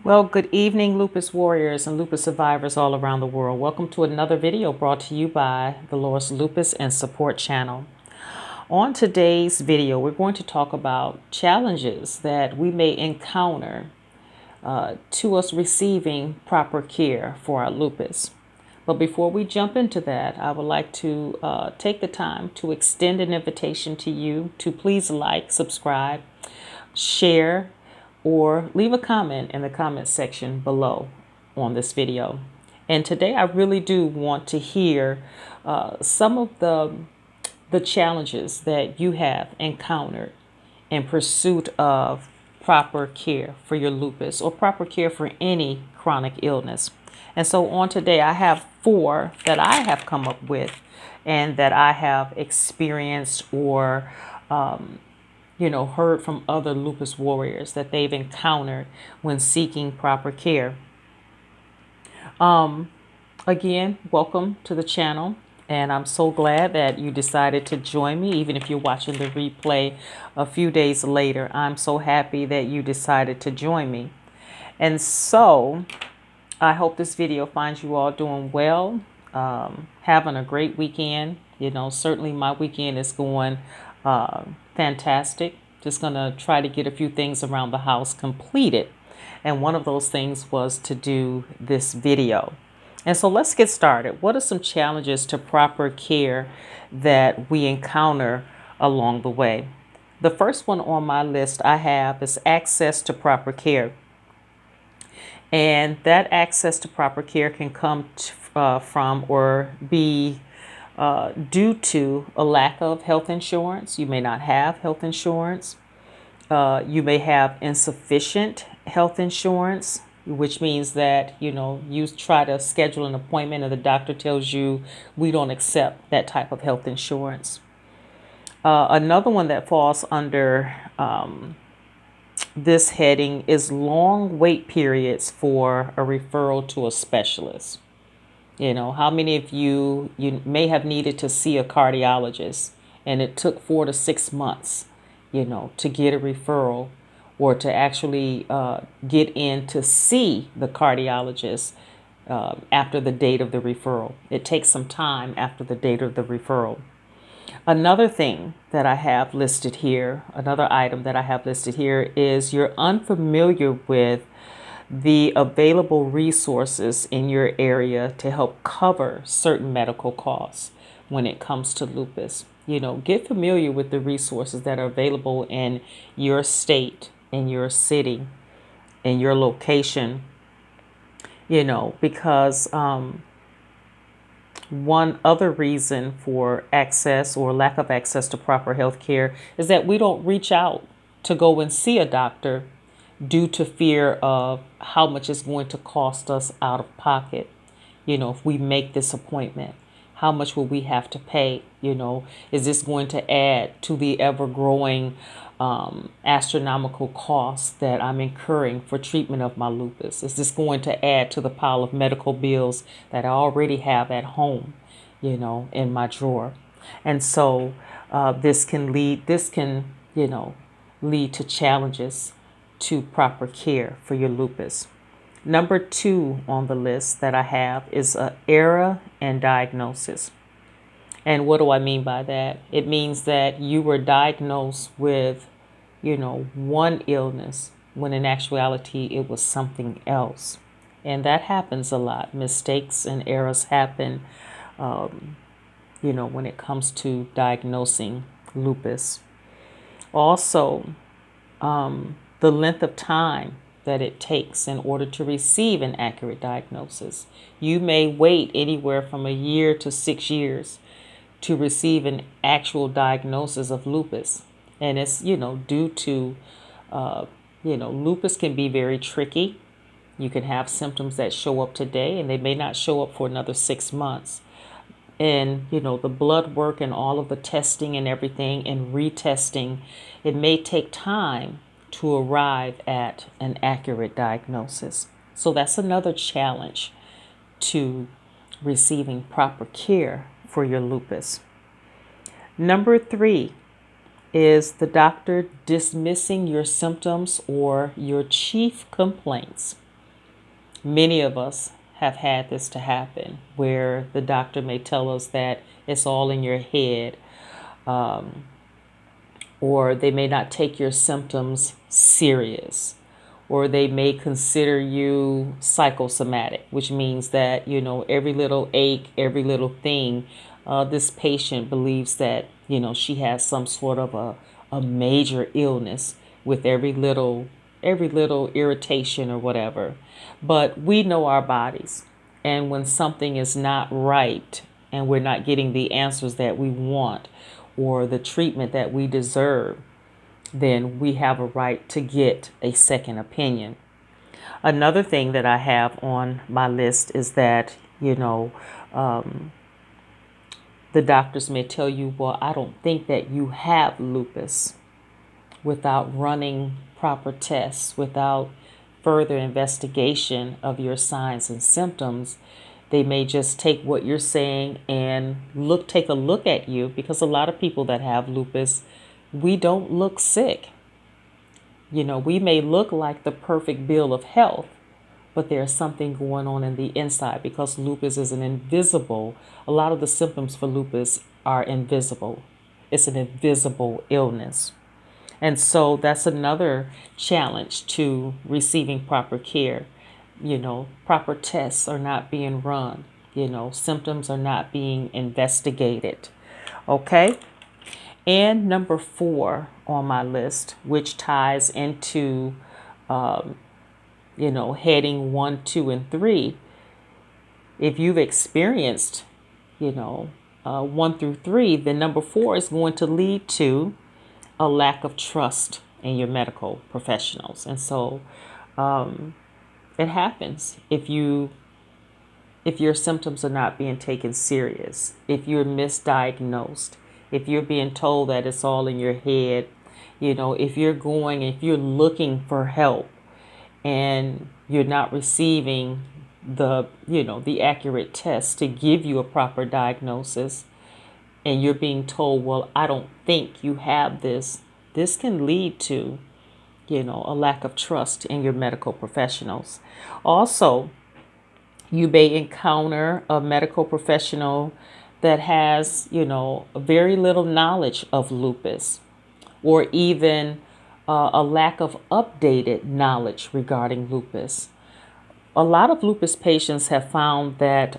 Well, good evening, lupus warriors and lupus survivors all around the world. Welcome to another video brought to you by the Loris Lupus and Support channel. On today's video, we're going to talk about challenges that we may encounter to us receiving proper care for our lupus. But before we jump into that, I would like to take the time to extend an invitation to you to please like, subscribe, share, or leave a comment in the comment section below on this video. And today I really do want to hear some of the challenges that you have encountered in pursuit of proper care for your lupus or proper care for any chronic illness. And so on today, I have 4 that I have come up with and that I have experienced or heard from other lupus warriors that they've encountered when seeking proper care. Again, welcome to the channel, and I'm so glad that you decided to join me, even if you're watching the replay a few days later. I'm so happy that you decided to join me. And so I hope this video finds you all doing well, having a great weekend. Certainly my weekend is going fantastic. Just gonna try to get a few things around the house completed, and one of those things was to do this video. And so let's get started. What are some challenges to proper care that we encounter along the way? The first one on my list I have is access to proper care. And that access to proper care can come from or be due to a lack of health insurance. You may not have health insurance. You may have insufficient health insurance, which means that, you try to schedule an appointment and the doctor tells you we don't accept that type of health insurance. Another one that falls under this heading is long wait periods for a referral to a specialist. How many of you may have needed to see a cardiologist and it took 4 to 6 months, to get a referral or to actually get in to see the cardiologist after the date of the referral. It takes some time after the date of the referral. Another thing that I have listed here, another item that I have listed here is you're unfamiliar with the available resources in your area to help cover certain medical costs when it comes to lupus. Get familiar with the resources that are available in your state, in your city, in your location, because one other reason for access or lack of access to proper health care is that we don't reach out to go and see a doctor due to fear of how much it's going to cost us out of pocket. If we make this appointment, how much will we have to pay? Is this going to add to the ever-growing astronomical costs that I'm incurring for treatment of my lupus? Is this going to add to the pile of medical bills that I already have at home, in my drawer? And so this can lead to challenges to proper care for your lupus. Number 2 on the list that I have is error in diagnosis. And what do I mean by that? It means that you were diagnosed with, one illness when in actuality it was something else. And that happens a lot. Mistakes and errors happen, when it comes to diagnosing lupus. Also, the length of time that it takes in order to receive an accurate diagnosis. You may wait anywhere from a year to 6 years to receive an actual diagnosis of lupus. And it's, due to, lupus can be very tricky. You can have symptoms that show up today and they may not show up for another 6 months. And, the blood work and all of the testing and everything and retesting, it may take time to arrive at an accurate diagnosis. So that's another challenge to receiving proper care for your lupus. Number 3 is the doctor dismissing your symptoms or your chief complaints. Many of us have had this to happen where the doctor may tell us that it's all in your head, or they may not take your symptoms serious, or they may consider you psychosomatic, which means that, every little ache, every little thing, this patient believes that, she has some sort of a major illness with every little irritation or whatever. But we know our bodies. And when something is not right and we're not getting the answers that we want or the treatment that we deserve, then we have a right to get a second opinion. Another thing that I have on my list is that, the doctors may tell you, well, I don't think that you have lupus, without running proper tests, without further investigation of your signs and symptoms. They may just take what you're saying and take a look at you, because a lot of people that have lupus, we don't look sick. We may look like the perfect bill of health, but there's something going on in the inside, because lupus is a lot of the symptoms for lupus are invisible. It's an invisible illness. And so that's another challenge to receiving proper care. Proper tests are not being run. Symptoms are not being investigated. Okay. And number 4 on my list, which ties into, heading 1, 2, and 3. If you've experienced, 1 through 3, then number 4 is going to lead to a lack of trust in your medical professionals. And so it happens if your symptoms are not being taken serious, if you're misdiagnosed, if you're being told that it's all in your head, if you're looking for help and you're not receiving the accurate tests to give you a proper diagnosis, and you're being told, well, I don't think you have this can lead to, a lack of trust in your medical professionals. Also, you may encounter a medical professional that has, very little knowledge of lupus, or even a lack of updated knowledge regarding lupus. A lot of lupus patients have found that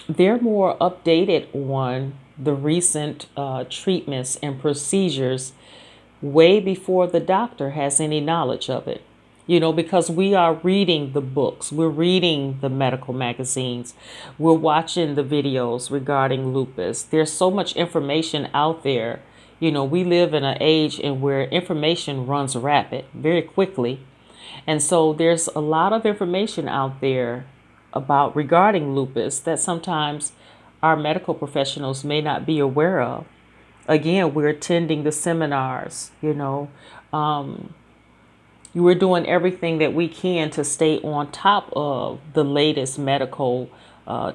they're more updated on the recent treatments and procedures way before the doctor has any knowledge of it. Because we are reading the books, we're reading the medical magazines, we're watching the videos regarding lupus. There's so much information out there. We live in an age in where information runs rapid, very quickly. And so there's a lot of information out there regarding lupus that sometimes our medical professionals may not be aware of. Again, we're attending the seminars, we're doing everything that we can to stay on top of the latest medical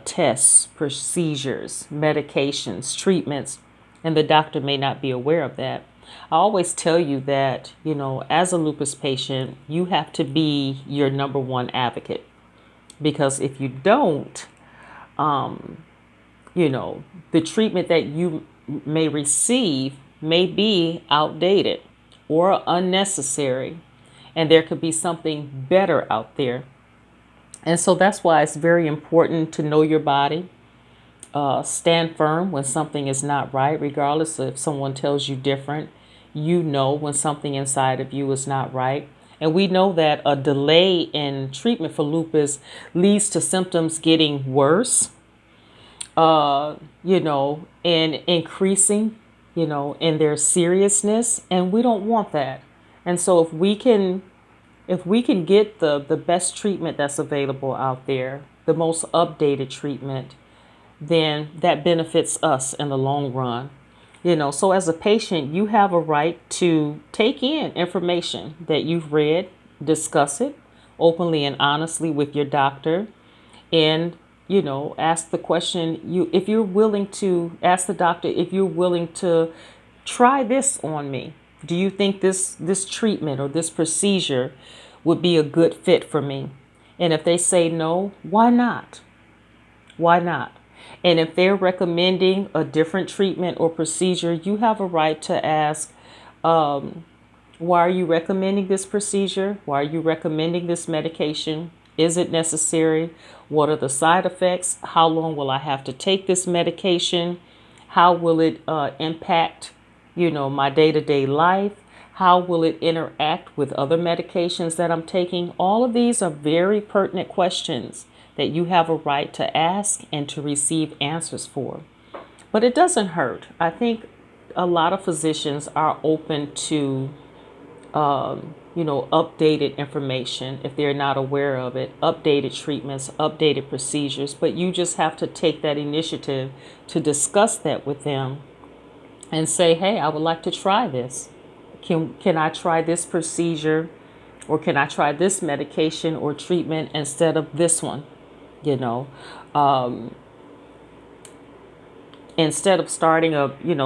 tests, procedures, medications, treatments, and the doctor may not be aware of that. I always tell you that, as a lupus patient, you have to be your number one advocate, because if you don't, the treatment that you may receive may be outdated or unnecessary, and there could be something better out there. And so that's why it's very important to know your body, stand firm when something is not right, regardless if someone tells you different. When something inside of you is not right. And we know that a delay in treatment for lupus leads to symptoms getting worse, and increasing, in their seriousness. And we don't want that. And so if we can get the best treatment that's available out there, the most updated treatment, then that benefits us in the long run. So as a patient, you have a right to take in information that you've read, discuss it openly and honestly with your doctor, and, ask the question, if you're willing to ask the doctor, if you're willing to try this on me. Do you think this treatment or this procedure would be a good fit for me? And if they say no, why not? Why not? And if they're recommending a different treatment or procedure, you have a right to ask, why are you recommending this procedure? Why are you recommending this medication? Is it necessary? What are the side effects? How long will I have to take this medication? How will it impact, my day-to-day life? How will it interact with other medications that I'm taking? All of these are very pertinent questions that you have a right to ask and to receive answers for. But it doesn't hurt. I think a lot of physicians are open to updated information if they're not aware of it, updated treatments, updated procedures, but you just have to take that initiative to discuss that with them and say, hey, I would like to try this. Can I try this procedure, or can I try this medication or treatment instead of this one? You know, instead of starting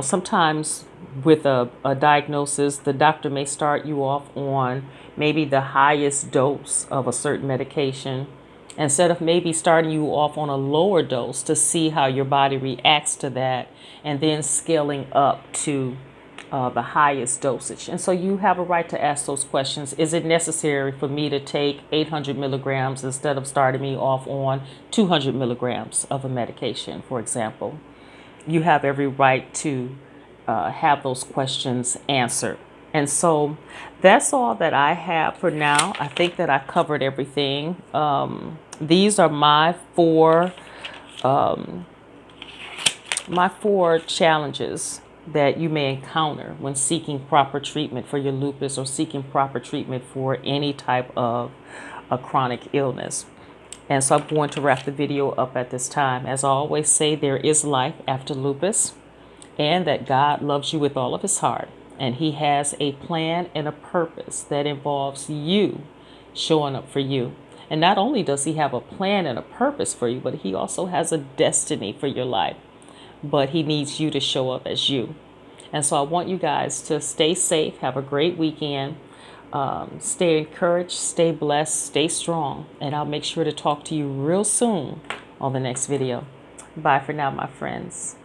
sometimes with a diagnosis, the doctor may start you off on maybe the highest dose of a certain medication instead of maybe starting you off on a lower dose to see how your body reacts to that, and then scaling up to the highest dosage. And so you have a right to ask those questions. Is it necessary for me to take 800 milligrams instead of starting me off on 200 milligrams of a medication, for example? You have every right to have those questions answered. And so that's all that I have for now. I think that I covered everything. These are my four challenges that you may encounter when seeking proper treatment for your lupus or seeking proper treatment for any type of a chronic illness. And so I'm going to wrap the video up at this time. As I always say, there is life after lupus, and that God loves you with all of his heart. And he has a plan and a purpose that involves you showing up for you. And not only does he have a plan and a purpose for you, but he also has a destiny for your life. But he needs you to show up as you. And so I want you guys to stay safe, have a great weekend. Stay encouraged, stay blessed, stay strong, and I'll make sure to talk to you real soon on the next video. Bye for now, my friends.